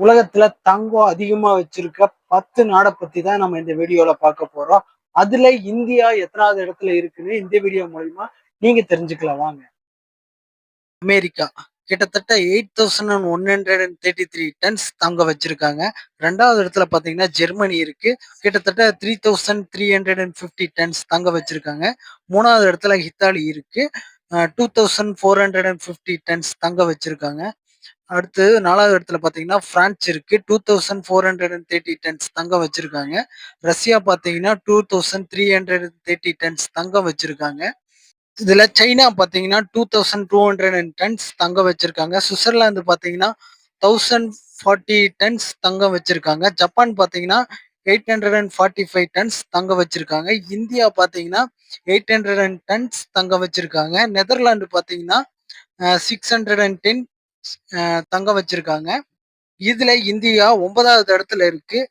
உலகத்துல தங்கம் அதிகமா வச்சிருக்க 10 நாட பத்தி தான் நம்ம இந்த வீடியோல பார்க்க போறோம். அதுல இந்தியா எத்தனாவது இடத்துல இருக்குன்னு இந்த வீடியோ மூலியமா நீங்க தெரிஞ்சுக்கலாம் வாங்க. அமெரிக்கா கிட்டத்தட்ட 8133 டன்ஸ் தங்கம் வச்சிருக்காங்க. 2வது இடத்துல பாத்தீங்கன்னா ஜெர்மனி இருக்கு. கிட்டத்தட்ட 3350 டன்ஸ் தங்கம் வச்சிருக்காங்க. 3வது இடத்துல இத்தாலி இருக்கு. 2450 டன்ஸ் தங்கம் வச்சிருக்காங்க. அடுத்து 4வது இடத்துல பாத்தீங்கன்னா பிரான்ஸ் இருக்கு. 2430 டன்ஸ் தங்கம் வச்சிருக்காங்க. ரஷ்யா பாத்தீங்கன்னா 2330 டன்ஸ் தங்கம் வச்சிருக்காங்க. இதுல சைனா பாத்தீங்கன்னா 2200 டன்ஸ் தங்கம் வச்சிருக்காங்க. சுவிட்சர்லாந்து பாத்தீங்கன்னா 1040 டன்ஸ் தங்கம் வச்சிருக்காங்க. ஜப்பான் பாத்தீங்கன்னா 845 டன்ஸ் தங்கம் வச்சிருக்காங்க. இந்தியா பாத்தீங்கன்னா 800 டன்ஸ் தங்கம் வச்சிருக்காங்க. நெதர்லாந்து பாத்தீங்கன்னா 610 தங்கம் வச்சிருக்காங்க. இதுல இந்தியா 9வது இடத்துல இருக்கு.